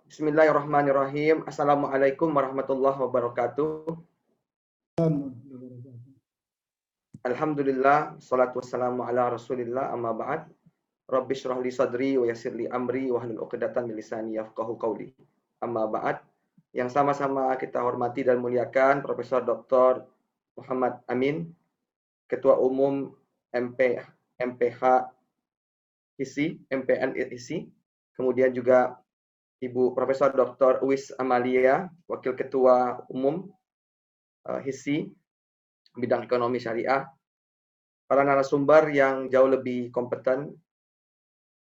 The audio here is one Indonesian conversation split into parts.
Bismillahirrahmanirrahim. Assalamualaikum warahmatullahi wabarakatuh. Alhamdulillah, salatu wassalamu ala rasulillah, amma ba'd. Rabbi syrah li sadri wa yassir li amri wahlul 'uqdatam min lisani yafqahu qawli. Amma ba'd. Yang sama-sama kita hormati dan muliakan Profesor Dr. Muhammad Amin, Ketua Umum MPH HISI, MPN HISI. Kemudian juga Ibu Profesor Dr. Uwais Amalia, Wakil Ketua Umum HISI, bidang ekonomi syariah. Para narasumber yang jauh lebih kompeten,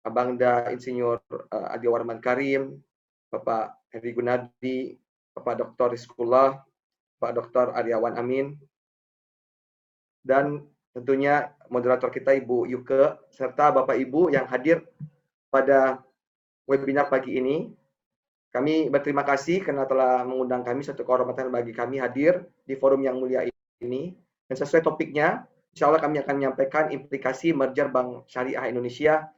Abangda Insinyur Adi Warman Karim, Bapak Heri Gunadi, Bapak Dr. Rizkullah, Pak Dr. Aryawan Amin, dan tentunya moderator kita Ibu Yuke, serta Bapak Ibu yang hadir pada webinar pagi ini. Kami berterima kasih karena telah mengundang kami, suatu kehormatan bagi kami hadir di forum yang mulia ini. Dan sesuai topiknya, insya Allah kami akan menyampaikan implikasi merger Bank Syariah Indonesia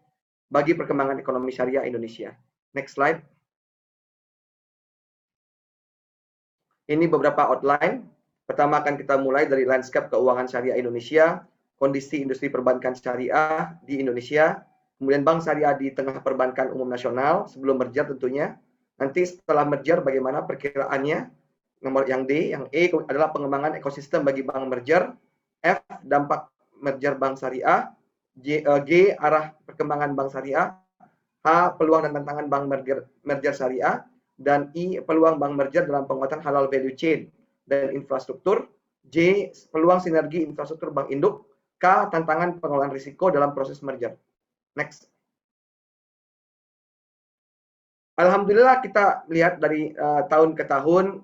bagi perkembangan ekonomi syariah Indonesia. Next slide. Ini beberapa outline. Pertama akan kita mulai dari landscape keuangan syariah Indonesia, kondisi industri perbankan syariah di Indonesia, kemudian bank syariah di tengah perbankan umum nasional sebelum merger tentunya. Nanti setelah merger bagaimana perkiraannya, nomor yang D, yang E adalah pengembangan ekosistem bagi bank merger, F dampak merger bank syariah, G arah perkembangan bank syariah, H peluang dan tantangan bank merger syariah, dan I peluang bank merger dalam penguatan halal value chain dan infrastruktur, J peluang sinergi infrastruktur bank induk, K tantangan pengelolaan risiko dalam proses merger. Next. Alhamdulillah kita lihat dari tahun ke tahun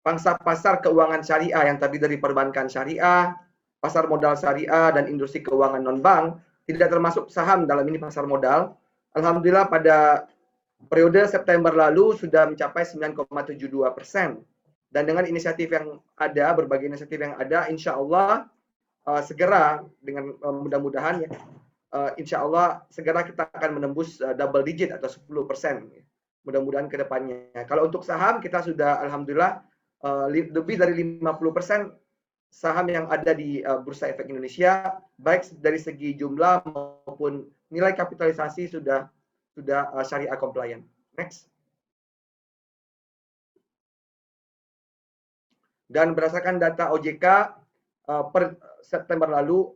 pangsa pasar keuangan syariah yang tadi dari perbankan syariah, pasar modal syariah, dan industri keuangan non-bank tidak termasuk saham dalam ini pasar modal. Alhamdulillah pada periode September lalu sudah mencapai 9,72%. Dan dengan inisiatif yang ada, berbagai inisiatif yang ada, insya Allah segera dengan mudah-mudahan ya, insya Allah segera kita akan menembus double digit atau 10%. Mudah-mudahan ke depannya. Kalau untuk saham kita sudah alhamdulillah lebih dari 50% saham yang ada di Bursa Efek Indonesia, baik dari segi jumlah maupun nilai kapitalisasi sudah syariah compliant. Next. Dan berdasarkan data OJK per September lalu,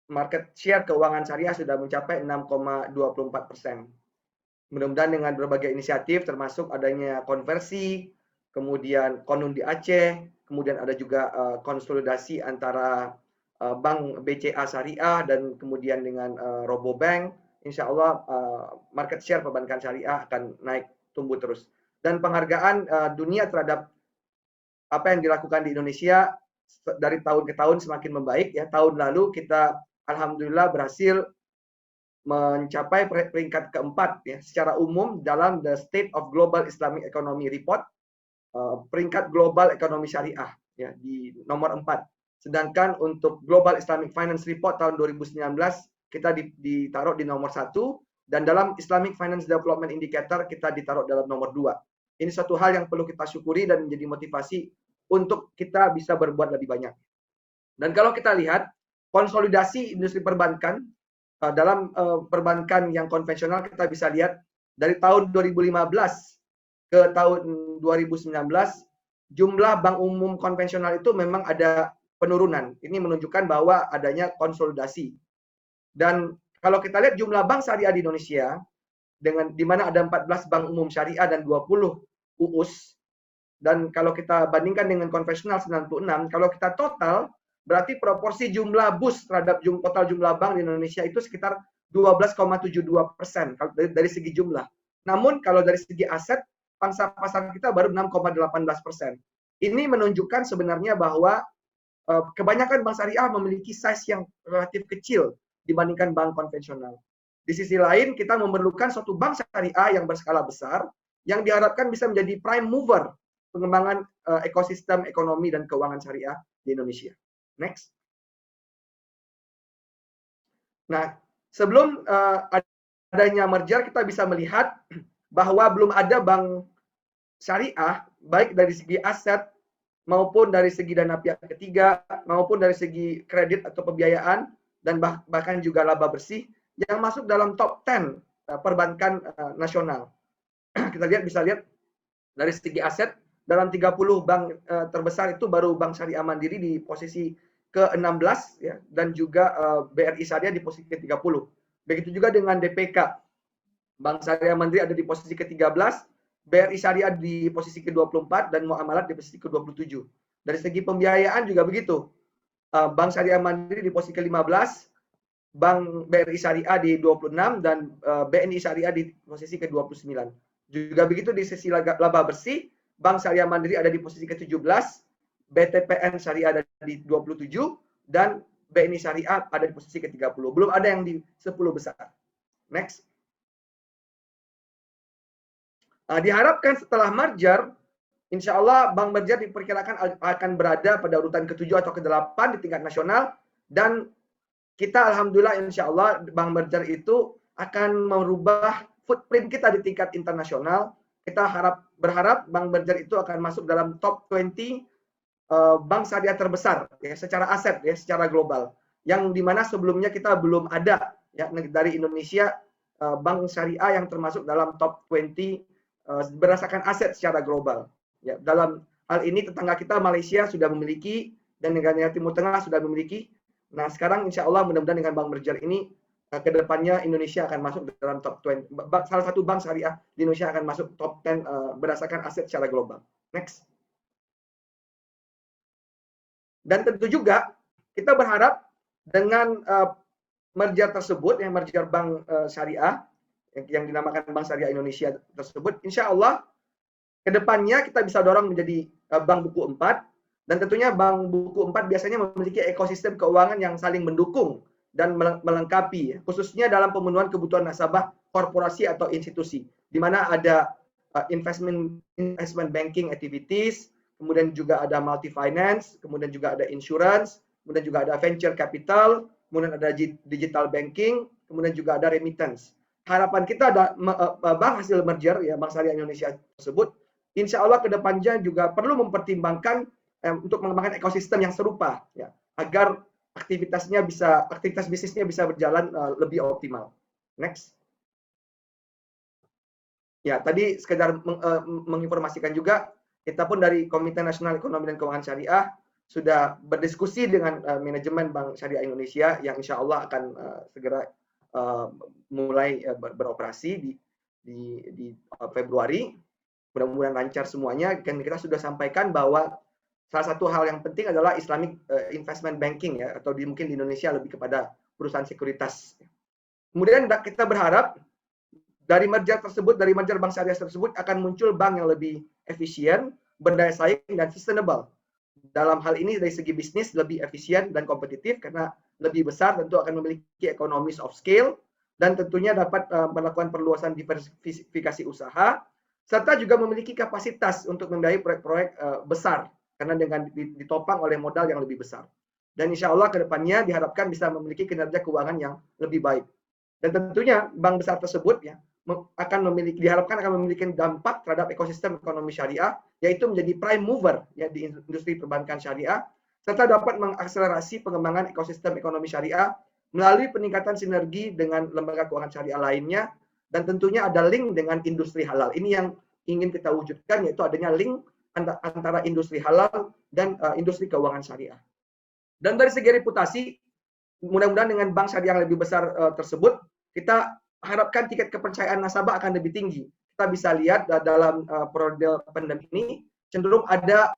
market share keuangan syariah sudah mencapai 6,24%. Mudah-mudahan dengan berbagai inisiatif termasuk adanya konversi, kemudian konun di Aceh, kemudian ada juga konsolidasi antara bank BCA Syariah dan kemudian dengan Robobank, insya Allah market share perbankan syariah akan naik tumbuh terus. Dan penghargaan dunia terhadap apa yang dilakukan di Indonesia dari tahun ke tahun semakin membaik ya. Tahun lalu kita alhamdulillah berhasil mencapai peringkat keempat ya secara umum dalam The State of Global Islamic Economy Report, peringkat global ekonomi syariah ya di nomor 4. Sedangkan untuk Global Islamic Finance Report tahun 2019 kita ditaruh di nomor 1, dan dalam Islamic Finance Development Indicator kita ditaruh dalam nomor 2. Ini suatu hal yang perlu kita syukuri dan menjadi motivasi untuk kita bisa berbuat lebih banyak. Dan kalau kita lihat konsolidasi industri perbankan dalam perbankan yang konvensional, kita bisa lihat dari tahun 2015 ke tahun 2019 jumlah bank umum konvensional itu memang ada penurunan. Ini menunjukkan bahwa adanya konsolidasi. Dan kalau kita lihat jumlah bank syariah di Indonesia, di mana ada 14 bank umum syariah dan 20 UUS, dan kalau kita bandingkan dengan konvensional 96, kalau kita total, berarti proporsi jumlah BUS terhadap total jumlah bank di Indonesia itu sekitar 12,72% dari segi jumlah. Namun kalau dari segi aset, pangsa pasar kita baru 6,18%. Ini menunjukkan sebenarnya bahwa kebanyakan bank syariah memiliki size yang relatif kecil dibandingkan bank konvensional. Di sisi lain, kita memerlukan suatu bank syariah yang berskala besar, yang diharapkan bisa menjadi prime mover pengembangan ekosistem ekonomi dan keuangan syariah di Indonesia. Next. Nah, sebelum adanya merger, kita bisa melihat bahwa belum ada bank syariah baik dari segi aset maupun dari segi dana pihak ketiga maupun dari segi kredit atau pembiayaan dan bahkan juga laba bersih yang masuk dalam top 10 perbankan nasional. Kita bisa lihat dari segi aset dalam 30 bank terbesar itu baru Bank Syariah Mandiri di posisi ke-16 ya, dan juga BRI Syariah di posisi ke-30. Begitu juga dengan DPK. Bank Syariah Mandiri ada di posisi ke-13, BRI Syariah di posisi ke-24 dan Muamalat di posisi ke-27. Dari segi pembiayaan juga begitu. Bank Syariah Mandiri di posisi ke-15, Bank BRI Syariah di 26 dan BNI Syariah di posisi ke-29. Juga begitu di sisi laba bersih, Bank Syariah Mandiri ada di posisi ke-17, BTPN Syariah ada di 27 dan BNI Syariah ada di posisi ke-30. Belum ada yang di 10 besar. Next. Diharapkan setelah merger, insya Allah Bank Merger diperkirakan akan berada pada urutan ke-7 atau ke-8 di tingkat nasional, dan kita alhamdulillah insya Allah Bank Merger itu akan merubah footprint kita di tingkat internasional. Kita berharap Bank Merger itu akan masuk dalam top 20 bank syariah terbesar ya, secara aset ya, secara global. Yang dimana sebelumnya kita belum ada ya dari Indonesia bank syariah yang termasuk dalam top 20 berdasarkan aset secara global. Ya, dalam hal ini tetangga kita Malaysia sudah memiliki dan negara Timur Tengah sudah memiliki. Nah, sekarang insya Allah mudah-mudahan dengan Bank Merger ini ke depannya Indonesia akan masuk dalam top 20. Salah satu bank syariah di Indonesia akan masuk top 10 berdasarkan aset secara global. Next. Dan tentu juga kita berharap dengan merger tersebut, yang merger bank syariah yang dinamakan Bank Syariah Indonesia tersebut, insya Allah kedepannya kita bisa dorong menjadi bank buku 4, dan tentunya bank buku 4 biasanya memiliki ekosistem keuangan yang saling mendukung dan melengkapi, khususnya dalam pemenuhan kebutuhan nasabah korporasi atau institusi, di mana ada investment banking activities, kemudian juga ada multi finance, kemudian juga ada insurance, kemudian juga ada venture capital, kemudian ada digital banking, kemudian juga ada remittance. Harapan kita ada bank hasil merger ya Bank Syariah Indonesia tersebut, insya Allah kedepannya juga perlu mempertimbangkan untuk mengembangkan ekosistem yang serupa ya, agar aktivitas bisnisnya bisa berjalan lebih optimal. Next. Ya, tadi sekedar menginformasikan juga, kita pun dari Komite Nasional Ekonomi dan Keuangan Syariah sudah berdiskusi dengan manajemen Bank Syariah Indonesia yang insya Allah akan segera mulai beroperasi di Februari. Mudah-mudahan lancar semuanya. Dan kita sudah sampaikan bahwa salah satu hal yang penting adalah Islamic investment banking ya, atau mungkin di Indonesia lebih kepada perusahaan sekuritas. Kemudian kita berharap dari merger tersebut, dari merger bank syariah tersebut akan muncul bank yang lebih efisien, berdaya saing dan sustainable. Dalam hal ini dari segi bisnis lebih efisien dan kompetitif karena lebih besar, tentu akan memiliki economies of scale dan tentunya dapat melakukan perluasan diversifikasi usaha, serta juga memiliki kapasitas untuk membiayai proyek-proyek besar karena dengan ditopang oleh modal yang lebih besar. Dan insya Allah ke depannya diharapkan bisa memiliki kinerja keuangan yang lebih baik. Dan tentunya bank besar tersebut ya diharapkan akan memiliki dampak terhadap ekosistem ekonomi syariah, yaitu menjadi prime mover ya di industri perbankan syariah, serta dapat mengakselerasi pengembangan ekosistem ekonomi syariah melalui peningkatan sinergi dengan lembaga keuangan syariah lainnya, dan tentunya ada link dengan industri halal. Ini yang ingin kita wujudkan, yaitu adanya link antara industri halal dan industri keuangan syariah. Dan dari segi reputasi, mudah-mudahan dengan bank syariah yang lebih besar tersebut, kita harapkan tingkat kepercayaan nasabah akan lebih tinggi. Kita bisa lihat dalam periode pandemi ini cenderung ada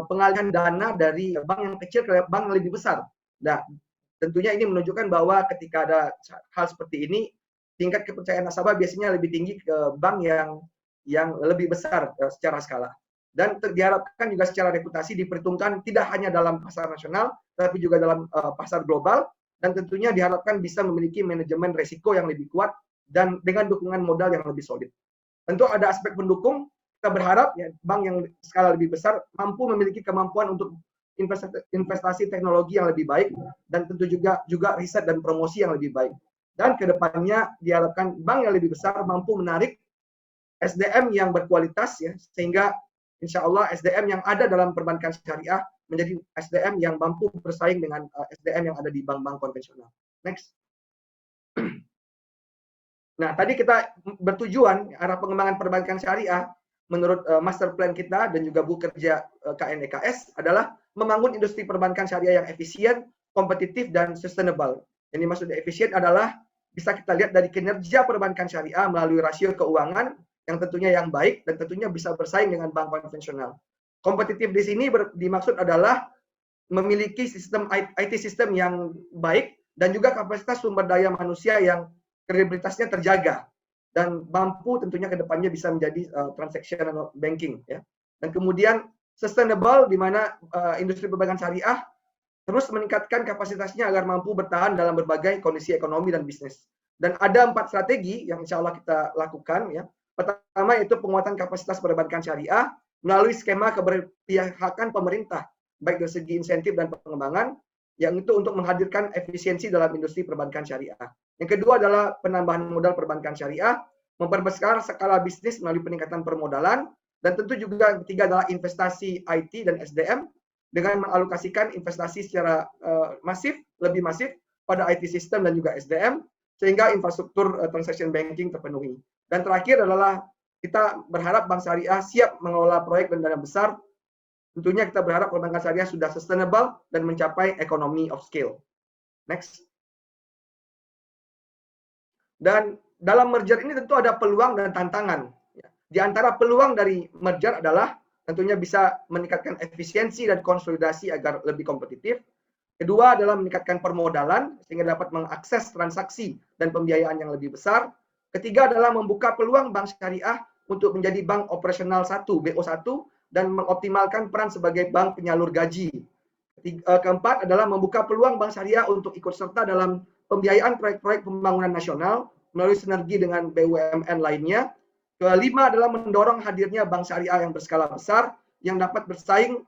pengalihan dana dari bank yang kecil ke bank yang lebih besar. Nah, tentunya ini menunjukkan bahwa ketika ada hal seperti ini, tingkat kepercayaan nasabah biasanya lebih tinggi ke bank yang lebih besar secara skala. Dan diharapkan juga secara reputasi diperhitungkan tidak hanya dalam pasar nasional, tapi juga dalam pasar global. Dan tentunya diharapkan bisa memiliki manajemen risiko yang lebih kuat dan dengan dukungan modal yang lebih solid. Tentu ada aspek pendukung, kita berharap ya, bank yang skala lebih besar mampu memiliki kemampuan untuk investasi teknologi yang lebih baik dan tentu juga riset dan promosi yang lebih baik. Dan kedepannya diharapkan bank yang lebih besar mampu menarik SDM yang berkualitas ya, sehingga insya Allah SDM yang ada dalam perbankan syariah menjadi SDM yang mampu bersaing dengan SDM yang ada di bank-bank konvensional. Next. Nah, tadi kita bertujuan arah pengembangan perbankan syariah menurut master plan kita dan juga buku kerja KNEKS adalah membangun industri perbankan syariah yang efisien, kompetitif, dan sustainable. Yang dimaksud efisien adalah bisa kita lihat dari kinerja perbankan syariah melalui rasio keuangan yang tentunya yang baik dan tentunya bisa bersaing dengan bank konvensional. Kompetitif di sini dimaksud adalah memiliki sistem IT sistem yang baik dan juga kapasitas sumber daya manusia yang kredibilitasnya terjaga dan mampu tentunya ke depannya bisa menjadi transactional banking ya. Dan kemudian sustainable di mana industri perbankan syariah terus meningkatkan kapasitasnya agar mampu bertahan dalam berbagai kondisi ekonomi dan bisnis. Dan ada 4 strategi yang insya Allah kita lakukan ya. Pertama yaitu penguatan kapasitas perbankan syariah melalui skema keberpihakan pemerintah baik dari segi insentif dan pengembangan yang itu untuk menghadirkan efisiensi dalam industri perbankan syariah. Yang kedua adalah penambahan modal perbankan syariah, memperbesar skala bisnis melalui peningkatan permodalan, dan tentu juga yang ketiga adalah investasi IT dan SDM dengan mengalokasikan investasi secara lebih masif pada IT system dan juga SDM sehingga infrastruktur transaction banking terpenuhi. Dan terakhir adalah kita berharap bank syariah siap mengelola proyek dan dana besar. Tentunya kita berharap perbankan syariah sudah sustainable dan mencapai economy of scale. Next. Dan dalam merger ini tentu ada peluang dan tantangan. Di antara peluang dari merger adalah tentunya bisa meningkatkan efisiensi dan konsolidasi agar lebih kompetitif. Kedua adalah meningkatkan permodalan sehingga dapat mengakses transaksi dan pembiayaan yang lebih besar. Ketiga adalah membuka peluang bank syariah untuk menjadi bank operasional 1, BO1, dan mengoptimalkan peran sebagai bank penyalur gaji. Keempat adalah membuka peluang bank syariah untuk ikut serta dalam pembiayaan proyek-proyek pembangunan nasional melalui sinergi dengan BUMN lainnya. Kelima adalah mendorong hadirnya bank syariah yang berskala besar yang dapat bersaing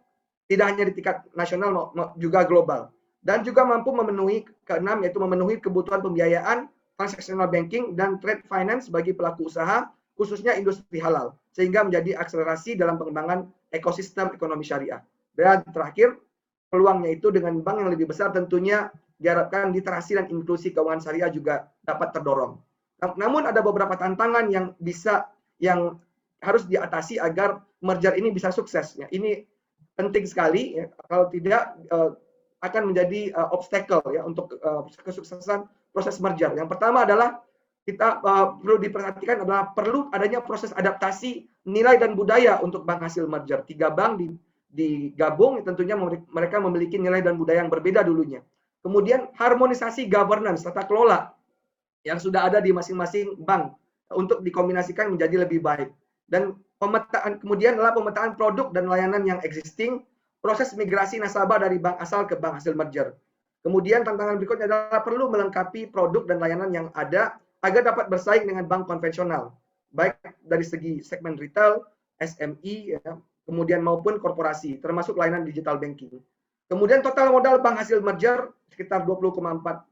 tidak hanya di tingkat nasional juga global. Dan juga mampu memenuhi, keenam yaitu memenuhi kebutuhan pembiayaan, transactional banking, dan trade finance bagi pelaku usaha, khususnya industri halal, sehingga menjadi akselerasi dalam pengembangan ekosistem ekonomi syariah. Dan terakhir, peluangnya itu dengan bank yang lebih besar tentunya diharapkan literasi dan inklusi keuangan syariah juga dapat terdorong. Namun ada beberapa tantangan yang harus diatasi agar merger ini bisa sukses. Ya, ini penting sekali. Ya. Kalau tidak akan menjadi obstacle ya untuk kesuksesan proses merger. Yang pertama adalah kita perlu diperhatikan adalah perlu adanya proses adaptasi nilai dan budaya untuk bank hasil merger. 3 bank digabung, tentunya mereka memiliki nilai dan budaya yang berbeda dulunya. Kemudian harmonisasi governance, tata kelola yang sudah ada di masing-masing bank untuk dikombinasikan menjadi lebih baik. Dan kemudian adalah pemetaan produk dan layanan yang existing, proses migrasi nasabah dari bank asal ke bank hasil merger. Kemudian tantangan berikutnya adalah perlu melengkapi produk dan layanan yang ada agar dapat bersaing dengan bank konvensional, baik dari segi segmen retail, SME, ya, kemudian maupun korporasi, termasuk layanan digital banking. Kemudian total modal bank hasil merger sekitar 20,4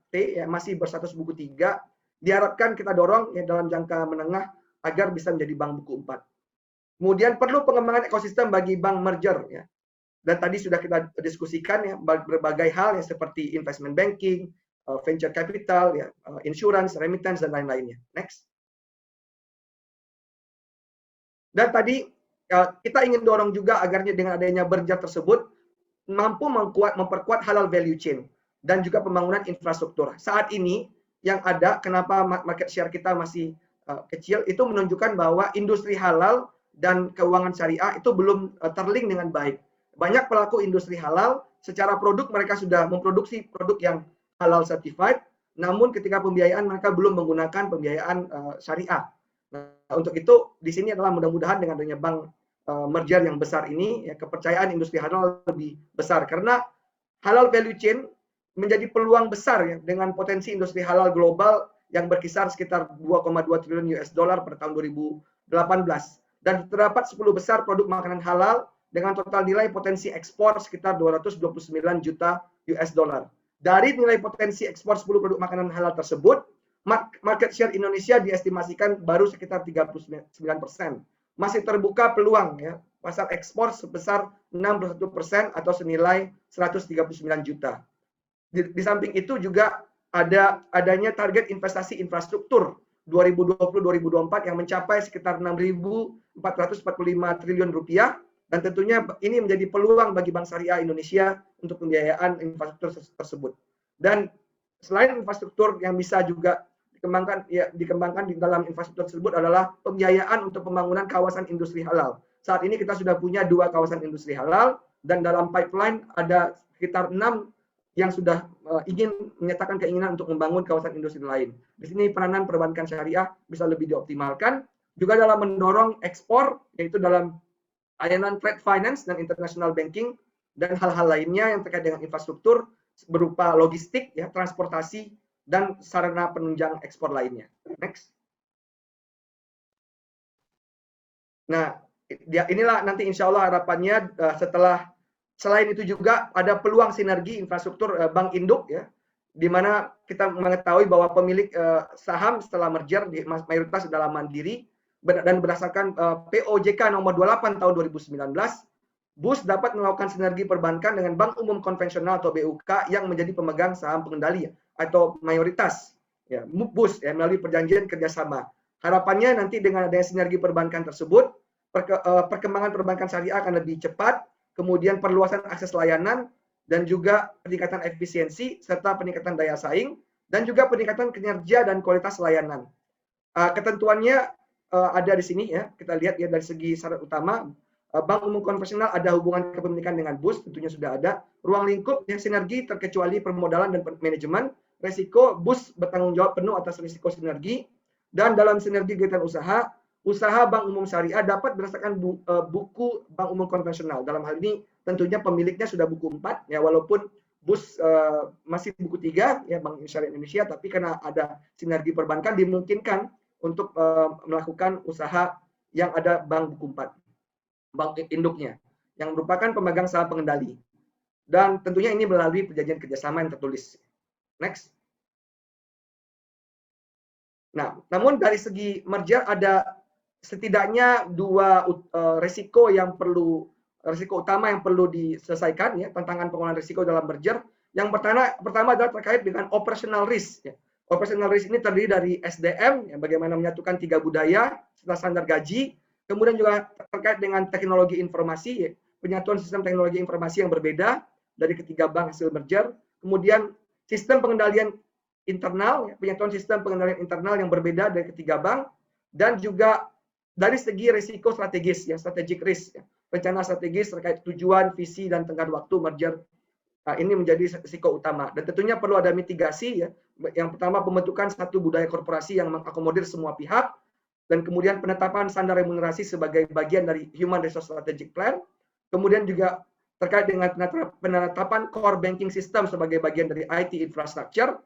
T, ya, masih berstatus buku 3, diharapkan kita dorong ya, dalam jangka menengah agar bisa menjadi bank buku 4. Kemudian perlu pengembangan ekosistem bagi bank merger, ya. Dan tadi sudah kita diskusikan ya berbagai hal ya seperti investment banking, venture capital, ya, insurance, remittance dan lain-lainnya. Next. Dan tadi kita ingin dorong juga agarnya dengan adanya merger tersebut mampu memperkuat halal value chain dan juga pembangunan infrastruktur. Saat ini yang ada, kenapa market share kita masih kecil, itu menunjukkan bahwa industri halal dan keuangan syariah itu belum terlink dengan baik. Banyak pelaku industri halal secara produk mereka sudah memproduksi produk yang halal certified, namun ketika pembiayaan mereka belum menggunakan pembiayaan syariah. Nah, untuk itu di sini adalah mudah-mudahan dengan adanya bank merger yang besar ini, ya, kepercayaan industri halal lebih besar karena halal value chain menjadi peluang besar ya, dengan potensi industri halal global yang berkisar sekitar 2,2 triliun US dollar pada tahun 2018 dan terdapat 10 besar produk makanan halal dengan total nilai potensi ekspor sekitar 229 juta US dollar. Dari nilai potensi ekspor 10 produk makanan halal tersebut, market share Indonesia diestimasikan baru sekitar 39%. Masih terbuka peluang ya pasar ekspor sebesar 61% atau senilai 139 juta. Di samping itu juga adanya target investasi infrastruktur 2020-2024 yang mencapai sekitar 6.445 triliun rupiah, dan tentunya ini menjadi peluang bagi Bank Syariah Indonesia untuk pembiayaan infrastruktur tersebut. Dan selain infrastruktur yang bisa juga dikembangkan di dalam infrastruktur tersebut adalah pembiayaan untuk pembangunan kawasan industri halal. Saat ini kita sudah punya 2 kawasan industri halal, dan dalam pipeline ada sekitar 6 yang sudah ingin menyatakan keinginan untuk membangun kawasan industri lain. Di sini peranan perbankan syariah bisa lebih dioptimalkan, juga dalam mendorong ekspor, yaitu dalam layanan trade finance dan international banking, dan hal-hal lainnya yang terkait dengan infrastruktur berupa logistik, ya, transportasi, dan sarana penunjang ekspor lainnya. Next. Nah, inilah nanti insya Allah harapannya setelah, selain itu juga ada peluang sinergi infrastruktur bank induk, ya, di mana kita mengetahui bahwa pemilik saham setelah merger di mayoritas adalah mandiri, dan berdasarkan POJK nomor 28 tahun 2019, BUS dapat melakukan sinergi perbankan dengan bank umum konvensional atau BUK yang menjadi pemegang saham pengendali atau mayoritas, ya, BUS, ya, melalui perjanjian kerjasama. Harapannya nanti dengan adanya sinergi perbankan tersebut, perkembangan perbankan syariah akan lebih cepat, kemudian perluasan akses layanan, dan juga peningkatan efisiensi, serta peningkatan daya saing, dan juga peningkatan kinerja dan kualitas layanan. Ketentuannya ada di sini, ya, kita lihat ya dari segi syarat utama. Bank umum konvensional ada hubungan kepemilikan dengan BUS, tentunya sudah ada. Ruang lingkup yang sinergi terkecuali permodalan dan manajemen. Resiko, BUS bertanggung jawab penuh atas risiko sinergi. Dan dalam sinergi kegiatan usaha bank umum syariah dapat berdasarkan buku bank umum konvensional. Dalam hal ini tentunya pemiliknya sudah buku 4, ya, walaupun BUS masih buku 3, ya, Bank Syariah Indonesia, tapi karena ada sinergi perbankan dimungkinkan untuk melakukan usaha yang ada bank buku 4. Bank induknya, yang merupakan pemegang saham pengendali. Dan tentunya ini melalui perjanjian kerjasama yang tertulis. Next. Nah, namun dari segi merger ada setidaknya 2 risiko utama yang perlu diselesaikan, ya, tantangan pengelolaan risiko dalam merger. Yang pertama adalah terkait dengan operational risk, ya. Operational risk ini terdiri dari SDM, ya, bagaimana menyatukan 3 budaya serta standar gaji. Kemudian juga terkait dengan teknologi informasi, ya, penyatuan sistem teknologi informasi yang berbeda dari ketiga bank hasil merger. Kemudian sistem pengendalian internal, ya, penyatuan sistem pengendalian internal yang berbeda dari ketiga bank, dan juga dari segi risiko strategis, ya, strategic risk, ya, rencana strategis terkait tujuan, visi, dan tenggat waktu merger. Ini menjadi risiko utama, dan tentunya perlu ada mitigasi, ya. Yang pertama, pembentukan satu budaya korporasi yang mengakomodir semua pihak, dan kemudian penetapan standar remunerasi sebagai bagian dari Human Resource Strategic Plan. Kemudian juga terkait dengan penetapan core banking system sebagai bagian dari IT infrastructure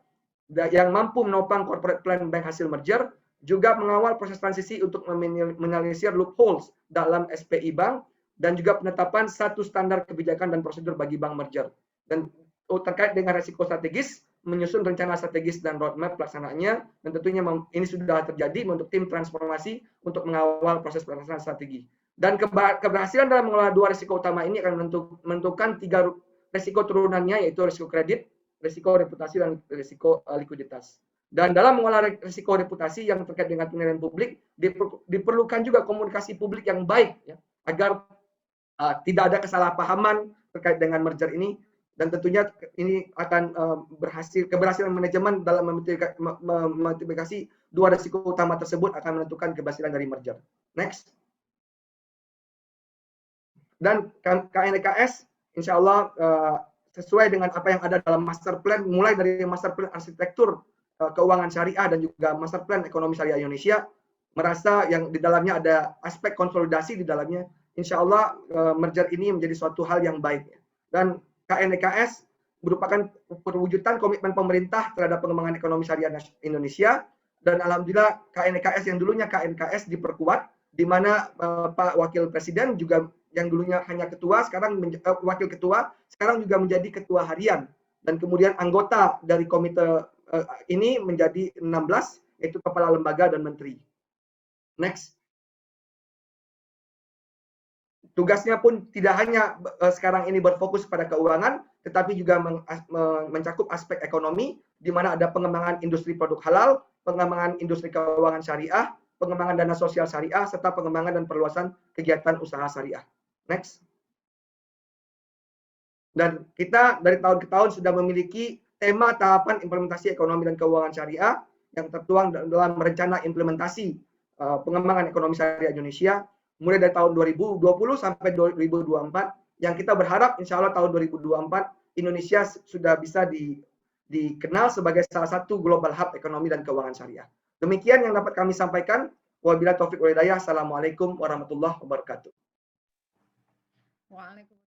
yang mampu menopang corporate plan bank hasil merger, juga mengawal proses transisi untuk meminimalisir loopholes dalam SPI bank, dan juga penetapan satu standar kebijakan dan prosedur bagi bank merger. Dan terkait dengan risiko strategis, menyusun rencana strategis dan roadmap pelaksanaannya, dan tentunya ini sudah terjadi untuk tim transformasi untuk mengawal proses pelaksanaan strategi. Dan keberhasilan dalam mengelola 2 risiko utama ini akan menentukan 3 risiko turunannya, yaitu risiko kredit, risiko reputasi, dan risiko likuiditas. Dan dalam mengelola risiko reputasi yang terkait dengan penilaian publik, diperlukan juga komunikasi publik yang baik, ya, agar tidak ada kesalahpahaman terkait dengan merger ini. Dan tentunya ini akan keberhasilan manajemen dalam memultiplikasi 2 risiko utama tersebut akan menentukan keberhasilan dari merger. Next. Dan KNKS insya Allah sesuai dengan apa yang ada dalam master plan, mulai dari master plan arsitektur keuangan syariah dan juga master plan ekonomi syariah Indonesia, merasa yang di dalamnya ada aspek konsolidasi di dalamnya. Insya Allah merger ini menjadi suatu hal yang baik. Dan KNKS merupakan perwujudan komitmen pemerintah terhadap pengembangan ekonomi syariah Indonesia, dan alhamdulillah KNKS yang dulunya KNKS diperkuat, di mana Pak Wakil Presiden juga yang dulunya hanya ketua, sekarang wakil ketua, sekarang juga menjadi ketua harian, dan kemudian anggota dari komite ini menjadi 16, yaitu kepala lembaga dan menteri. Next. Tugasnya pun tidak hanya sekarang ini berfokus pada keuangan, tetapi juga mencakup aspek ekonomi, di mana ada pengembangan industri produk halal, pengembangan industri keuangan syariah, pengembangan dana sosial syariah, serta pengembangan dan perluasan kegiatan usaha syariah. Next. Dan kita dari tahun ke tahun sudah memiliki tema tahapan implementasi ekonomi dan keuangan syariah yang tertuang dalam rencana implementasi pengembangan ekonomi syariah Indonesia mulai dari tahun 2020 sampai 2024, yang kita berharap insya Allah tahun 2024 Indonesia sudah bisa dikenal sebagai salah satu global hub ekonomi dan keuangan syariah. Demikian yang dapat kami sampaikan. Wabillahi taufiq wal hidayah. Assalamualaikum warahmatullahi wabarakatuh. Waalaikumsalam.